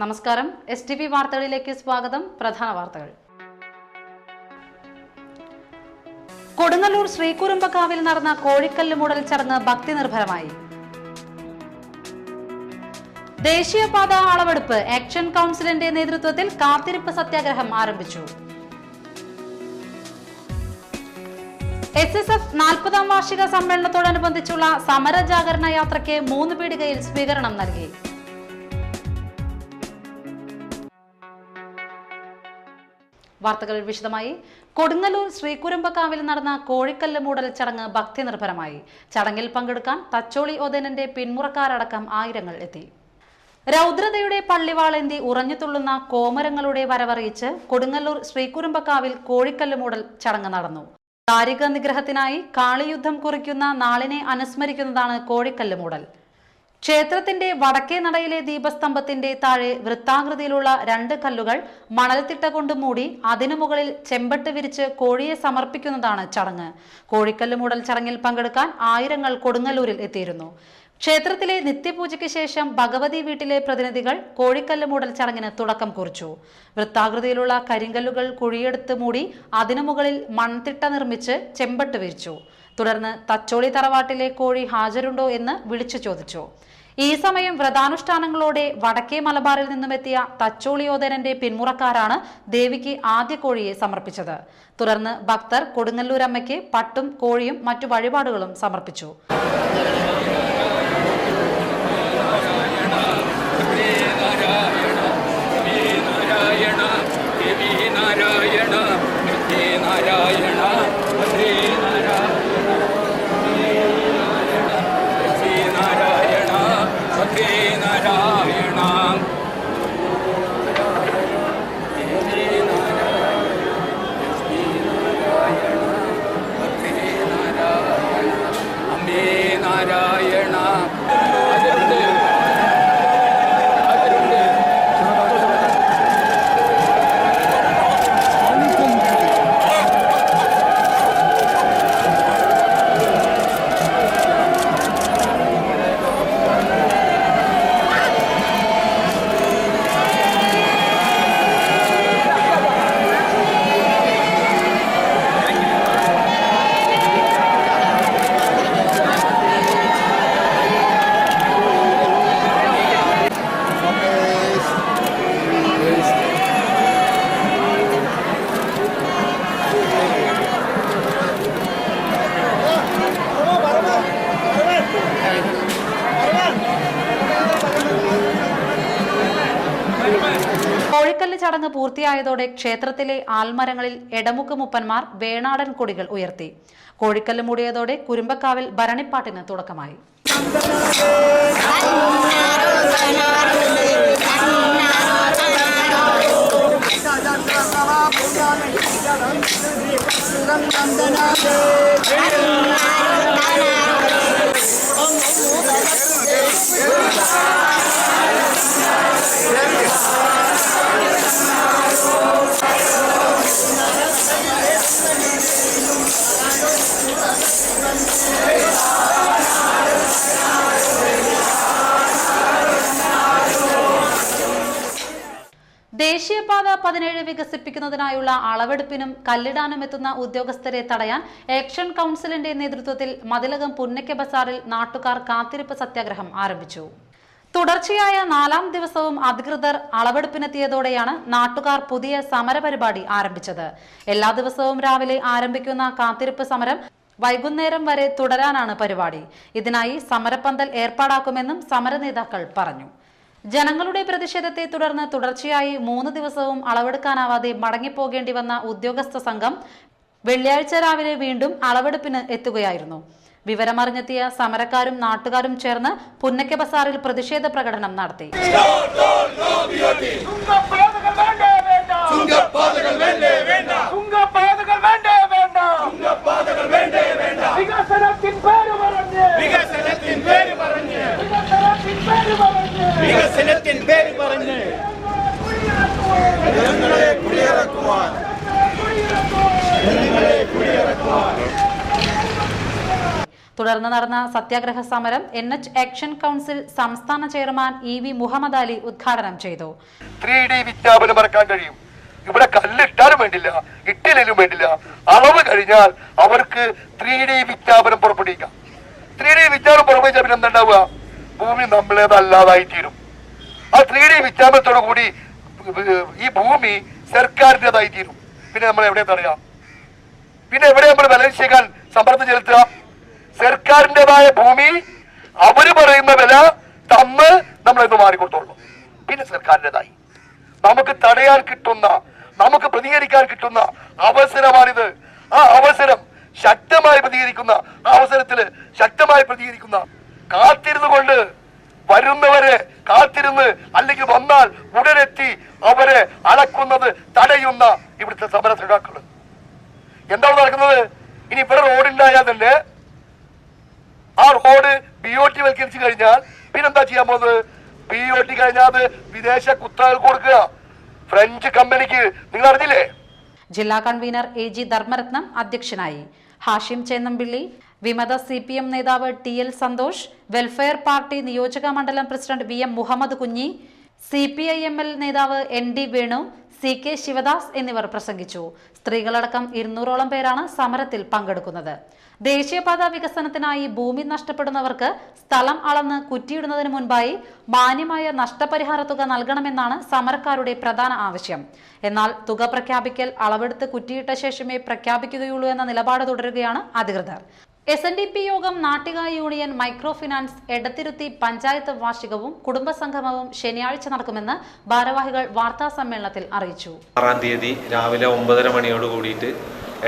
നമസ്കാരം. STV വാർത്തകളിലേക്ക് സ്വാഗതം. പ്രധാന വാർത്തകൾ. കൊടുങ്ങല്ലൂർ ശ്രീകുരുമ്പക്കാവിൽ നടന്ന കോഴിക്കല്ല് മൂടൽ ചടങ്ങ് ഭക്തി നിർഭരമായി. ദേശീയപാത അളവെടുപ്പ് ആക്ഷൻ കൗൺസിലിന്റെ നേതൃത്വത്തിൽ കാത്തിരിപ്പ് സത്യാഗ്രഹം ആരംഭിച്ചു. SSF 40ാം വാർഷിക സമ്മേളനത്തോടനുബന്ധിച്ചുള്ള സമര ജാഗരണ യാത്രയ്ക്ക് 3 പീടികയിൽ സ്വീകരണം നൽകി. വാർത്തകൾ വിശദമായി. കൊടുങ്ങല്ലൂർ ശ്രീകുരുമ്പക്കാവിൽ നടന്ന കോഴിക്കല്ല് മൂടൽ ചടങ്ങ് ഭക്തി നിർഭരമായി. ചടങ്ങിൽ പങ്കെടുക്കാൻ തച്ചോളി ഓതേനന്റെ പിന്മുറക്കാരടക്കം ആയിരങ്ങൾ എത്തി. രൗദ്രതയുടെ പള്ളിവാളേന്തി ഉറഞ്ഞുതുള്ളുന്ന കോമരങ്ങളുടെ വരവറിയിച്ച് കൊടുങ്ങല്ലൂർ ശ്രീകുരുമ്പക്കാവിൽ കോഴിക്കല്ല് മൂടൽ ചടങ്ങ് നടന്നു. ദാരിക നിഗ്രഹത്തിനായി കാളിയുദ്ധം കുറിക്കുന്ന നാളിനെ അനുസ്മരിക്കുന്നതാണ് കോഴിക്കല്ല് മൂടൽ. ക്ഷേത്രത്തിന്റെ വടക്കേ നടയിലെ ദീപസ്തംഭത്തിന്റെ താഴെ വൃത്താകൃതിയിലുള്ള 2 കല്ലുകൾ മണൽത്തിട്ട കൊണ്ട് മൂടി അതിനു മുകളിൽ ചെമ്പട്ട് വിരിച്ച് കോഴിയെ സമർപ്പിക്കുന്നതാണ് ചടങ്ങ്. കോഴിക്കല്ല് മൂടൽ ചടങ്ങിൽ പങ്കെടുക്കാൻ ആയിരങ്ങൾ കൊടുങ്ങല്ലൂരിൽ എത്തിയിരുന്നു. ക്ഷേത്രത്തിലെ നിത്യപൂജയ്ക്ക് ശേഷം ഭഗവതി വീട്ടിലെ പ്രതിനിധികൾ കോഴിക്കല്ല് മൂടൽ ചടങ്ങിന് തുടക്കം കുറിച്ചു. വൃത്താകൃതിയിലുള്ള കരിങ്കല്ലുകൾ കുഴിയെടുത്ത് മൂടി അതിനു മുകളിൽ മൺതിട്ട നിർമ്മിച്ച് ചെമ്പട്ട് വിരിച്ചു. തുടർന്ന് തച്ചോളി തറവാട്ടിലെ കോഴി ഹാജരുണ്ടോ എന്ന് വിളിച്ചു ചോദിച്ചു. ഈ സമയം വ്രതാനുഷ്ഠാനങ്ങളോടെ വടക്കേ മലബാറിൽ നിന്നുമെത്തിയ തച്ചോളി ഓതേനന്റെ പിന്മുറക്കാരാണ് ദേവിക്ക് ആദ്യ കോഴിയെ സമർപ്പിച്ചത്. തുടർന്ന് ഭക്തർ കൊടുങ്ങല്ലൂരമ്മയ്ക്ക് പട്ടും കോഴിയും മറ്റു വഴിപാടുകളും സമർപ്പിച്ചു. കോഴിക്കല്ല് ചടങ്ങ് പൂർത്തിയായതോടെ ക്ഷേത്രത്തിലെ ആൽമരങ്ങളിൽ എടമുക്ക് മുപ്പന്മാർ വേണാടൻ കൊടികൾ ഉയർത്തി. കോഴിക്കല്ല് മൂടിയതോടെ കുരുമ്പക്കാവിൽ ഭരണിപ്പാട്ടിന് തുടക്കമായി. ദേശീയപാത 17 വികസിപ്പിക്കുന്നതിനായുള്ള അളവെടുപ്പിനും കല്ലിടാനും എത്തുന്ന ഉദ്യോഗസ്ഥരെ തടയാൻ ആക്ഷൻ കൗൺസിലിന്റെ നേതൃത്വത്തിൽ മതിലകം പുന്നയ്ക്ക ബസാറിൽ നാട്ടുകാർ കാത്തിരിപ്പ് സത്യാഗ്രഹം ആരംഭിച്ചു. തുടർച്ചയായ 4ാം ദിവസവും അധികൃതർ അളവെടുപ്പിനെത്തിയതോടെയാണ് നാട്ടുകാർ പുതിയ സമരപരിപാടി ആരംഭിച്ചത്. എല്ലാ ദിവസവും രാവിലെ ആരംഭിക്കുന്ന കാത്തിരിപ്പ് സമരം വൈകുന്നേരം വരെ തുടരാനാണ് പരിപാടി. ഇതിനായി സമരപ്പന്തൽ ഏർപ്പാടാക്കുമെന്നും സമര നേതാക്കൾ പറഞ്ഞു. ജനങ്ങളുടെ പ്രതിഷേധത്തെ തുടർന്ന് തുടർച്ചയായി 3 ദിവസവും അളവെടുക്കാനാവാതെ മടങ്ങിപ്പോകേണ്ടി വന്ന ഉദ്യോഗസ്ഥ സംഘം വെള്ളിയാഴ്ച രാവിലെ വീണ്ടും അളവെടുപ്പിന് എത്തുകയായിരുന്നു. വിവരമറിഞ്ഞെത്തിയ സമരക്കാരും നാട്ടുകാരും ചേർന്ന് പുന്നയ്ക്ക ബസാറിൽ പ്രതിഷേധ പ്രകടനം നടത്തി. തുടർന്ന് നടന്ന സത്യാഗ്രഹ സമരം NH ആക്ഷൻ കൗൺസിൽ സംസ്ഥാന ചെയർമാൻ EV മുഹമ്മദ് അലി ഉദ്ഘാടനം ചെയ്തു. 3D വിജ്ഞാപനം ഇറക്കാൻ കഴിയും. ഇവിടെ കല്ലിട്ടാലും വേണ്ടില്ല, ഇട്ടിലും വേണ്ടില്ല, അളവ് കഴിഞ്ഞാൽ അവർക്ക് 3D വിജ്ഞാപനം പുറപ്പെടുവിക്കാം. 3D വിജ്ഞാപനം പുറപ്പെടുവിച്ചാൽ പിന്നെ എന്താണ്ടാവുക? ഭൂമി നമ്മളേതല്ലാതായി തീരും. ആ 3D വിജ്ഞാപനത്തോടു കൂടി ഈ ഭൂമി സർക്കാരിൻ്റെതായി തീരും. പിന്നെ നമ്മൾ എവിടെ തടയാം? പിന്നെ എവിടെ നമ്മൾ വിലനിശ്ചയിക്കാൻ സമ്മർദ്ദം ചെലുത്തുക? സർക്കാരിൻ്റെതായ ഭൂമി അവര് പറയുന്ന വില തന്ന് നമ്മളെന്ന് മാറിക്കൊടുത്തോളൂ. പിന്നെ സർക്കാരിൻ്റെതായി നമുക്ക് തടയാൻ കിട്ടുന്ന, നമുക്ക് പ്രതികരിക്കാൻ കിട്ടുന്ന അവസരമാണിത്. ആ അവസരം ശക്തമായി പ്രതികരിക്കുന്ന, ആ അവസരത്തില് ശക്തമായി പ്രതികരിക്കുന്ന, കാത്തിരുന്നു കൊണ്ട് വരുന്നവരെ കാത്തിരുന്ന് അല്ലെങ്കിൽ വന്നാൽ ഉടനെത്തി അവരെ അളക്കുന്നത് തടയുന്ന ഇവിടുത്തെ സമര സഖാക്കള്. എന്താണ് നടക്കുന്നത്? ഇനി ഇവിടെ റോഡുണ്ടായാൽ തന്നെ ആ റോഡ് BOT വൽക്കരിച്ചു കഴിഞ്ഞാൽ പിന്നെന്താ ചെയ്യാൻ പോകുന്നത്? BOT കഴിഞ്ഞാൽ അത് വിദേശ കുത്തകൾ കൊടുക്കുക ഫ്രഞ്ച് കമ്പനിക്ക്. നിങ്ങൾ അറിഞ്ഞില്ലേ? ജില്ലാ കൺവീനർ AG ധർമ്മരത്നം അധ്യക്ഷനായി. ഹാഷിം ചേന്നമ്പിള്ളി, വിമത CPM നേതാവ് TL സന്തോഷ്, വെൽഫെയർ പാർട്ടി നിയോജക മണ്ഡലം president VM Muhammad Kunhi, CPIML നേതാവ് ND വേണു, CK ശിവദാസ് എന്നിവർ പ്രസംഗിച്ചു. സ്ത്രീകളടക്കം 200ഓളം പേരാണ് സമരത്തിൽ പങ്കെടുക്കുന്നത്. ദേശീയപാത വികസനത്തിനായി ഭൂമി നഷ്ടപ്പെടുന്നവർക്ക് സ്ഥലം അളന്ന് കുറ്റിയിടുന്നതിന് മുൻപായി മാന്യമായ നഷ്ടപരിഹാര തുക നൽകണമെന്നാണ് സമരക്കാരുടെ പ്രധാന ആവശ്യം. എന്നാൽ തുക പ്രഖ്യാപിക്കൽ അളവെടുത്ത് കുറ്റിയിട്ട ശേഷമേ പ്രഖ്യാപിക്കുകയുള്ളൂ എന്ന നിലപാട് തുടരുകയാണ് അധികൃതർ. SNDP യോഗം Nattika union micro finance Edathiruthy panchayat വാർഷികവും കുടുംബസംഗമവും ശനിയാഴ്ച നടക്കുമെന്ന് ഭാരവാഹികൾ വാർത്താ സമ്മേളനത്തിൽ അറിയിച്ചു. 6-ാം തീയതി രാവിലെ 9:30 മണിയോട് കൂടിയിട്ട്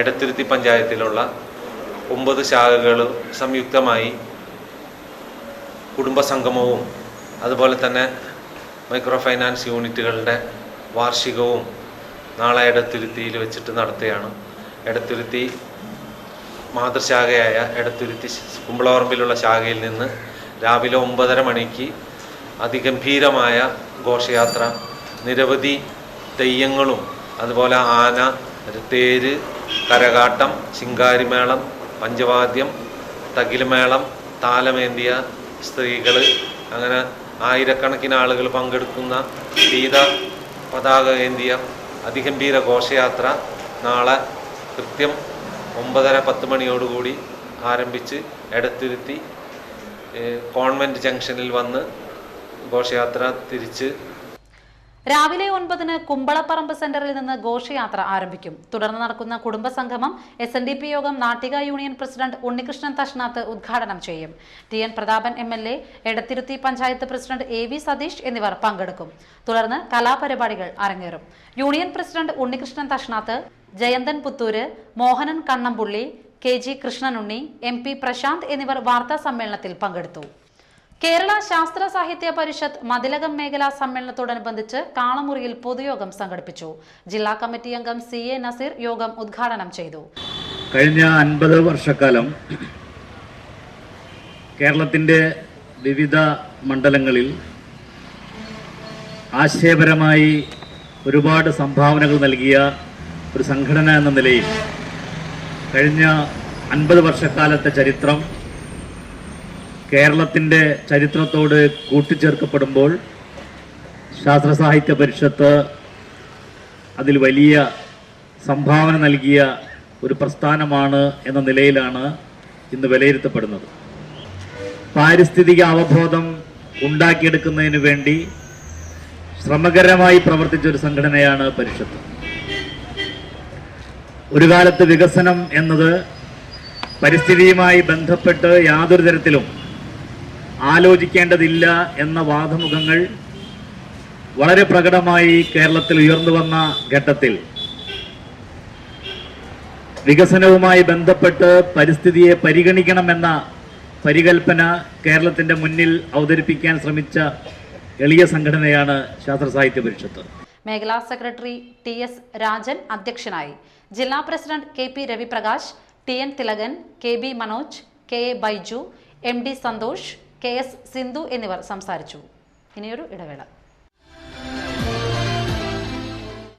എടത്തിരുത്തി പഞ്ചായത്തിലുള്ള 9 ശാഖകൾ സംയുക്തമായി കുടുംബസംഗമവും അതുപോലെ തന്നെ മൈക്രോ ഫൈനാൻസ് യൂണിറ്റുകളുടെ വാർഷികവും നാളെ എടത്തിരുത്തിയിൽ വെച്ചിട്ട് നടത്തുകയാണ്. എടത്തിരുത്തി മാതൃശാഖയായ എടത്തിരുത്തി കുമ്പളവർമ്പിലുള്ള ശാഖയിൽ നിന്ന് രാവിലെ 9:30 മണിക്ക് അതിഗംഭീരമായ ഘോഷയാത്ര, നിരവധി തെയ്യങ്ങളും അതുപോലെ ആന, തേര്, കരകാട്ടം, ശിങ്കാരിമേളം, പഞ്ചവാദ്യം, തകിലുമേളം, താലമേന്തിയ സ്ത്രീകൾ, അങ്ങനെ ആയിരക്കണക്കിന് ആളുകൾ പങ്കെടുക്കുന്ന ഗീത പതാക ഏന്തിയ അതിഗംഭീര ഘോഷയാത്ര നാളെ കൃത്യം 9:30-10 മണിയോടുകൂടി ആരംഭിച്ച് എടത്തിരുത്തി കോൺവെന്റ് ജംഗ്ഷനിൽ വന്ന് ഘോഷയാത്ര തിരിച്ച് രാവിലെ 9-ന് കുമ്പളപ്പറമ്പ് സെന്ററിൽ നിന്ന് ഘോഷയാത്ര ആരംഭിക്കും. തുടർന്ന് നടക്കുന്ന കുടുംബസംഗമം SNDP യോഗം നാട്ടിക യൂണിയൻ പ്രസിഡന്റ് ഉണ്ണികൃഷ്ണൻ തഷ്നാത്ത് ഉദ്ഘാടനം ചെയ്യും. TN Prathapan MLA, Edathiruthy panchayat president AV Satheesh എന്നിവർ പങ്കെടുക്കും. തുടർന്ന് കലാപരിപാടികൾ അരങ്ങേറും. Union president Unnikrishnan Thashnath, Jayanthan Puthur, Mohanan Kannampully, KG Krishnanunni, MP Prashanth എന്നിവർ വാർത്താ സമ്മേളനത്തിൽ പങ്കെടുത്തു. കേരള ശാസ്ത്ര സാഹിത്യ പരിഷത്ത് മതിലകം മേഖലാ സമ്മേളനത്തോടനുബന്ധിച്ച് കാളമുറിയിൽ പൊതുയോഗം സംഘടിപ്പിച്ചു. ജില്ലാ കമ്മിറ്റി അംഗം CA നസീർ യോഗം ഉദ്ഘാടനം ചെയ്തു. കഴിഞ്ഞ 50 വർഷക്കാലം കേരളത്തിൻ്റെ വിവിധ മണ്ഡലങ്ങളിൽ ആശയപരമായി ഒരുപാട് സംഭാവനകൾ നൽകിയ ഒരു സംഘടന എന്ന നിലയിൽ കഴിഞ്ഞ 50 വർഷക്കാലത്തെ ചരിത്രം കേരളത്തിൻ്റെ ചരിത്രത്തോട് കൂട്ടിച്ചേർക്കപ്പെടുമ്പോൾ ശാസ്ത്ര സാഹിത്യ പരിഷത്ത് അതിൽ വലിയ സംഭാവന നൽകിയ ഒരു പ്രസ്ഥാനമാണ് എന്ന നിലയിലാണ് ഇന്ന് വിലയിരുത്തപ്പെടുന്നത്. പാരിസ്ഥിതിക അവബോധം ഉണ്ടാക്കിയെടുക്കുന്നതിന് വേണ്ടി ശ്രമകരമായി പ്രവർത്തിച്ചൊരു സംഘടനയാണ് പരിഷത്ത്. ഒരു കാലത്ത് വികസനം എന്നത് പരിസ്ഥിതിയുമായി ബന്ധപ്പെട്ട് യാതൊരു തരത്തിലും ആലോചിക്കേണ്ടതില്ല എന്ന വാദമുഖങ്ങൾ വളരെ പ്രകടമായി കേരളത്തിൽ ഉയർന്നു വന്ന ഘട്ടത്തിൽ വികസനവുമായി ബന്ധപ്പെട്ട് പരിസ്ഥിതിയെ പരിഗണിക്കണമെന്ന പരികൽപ്പന കേരളത്തിൻ്റെ മുന്നിൽ അവതരിപ്പിക്കാൻ ശ്രമിച്ച എളിയ സംഘടനയാണ് ശാസ്ത്ര സാഹിത്യ പരിഷത്ത്. മേഖലാ സെക്രട്ടറി TS രാജൻ അധ്യക്ഷനായി. ജില്ലാ president KP Raviprakash, TN Thilakan, KB Manoj, KA Baiju, MD Santhosh, KS Sindhu എന്നിവർ സംസാരിച്ചു. ഇനിയൊരു ഇടവേള.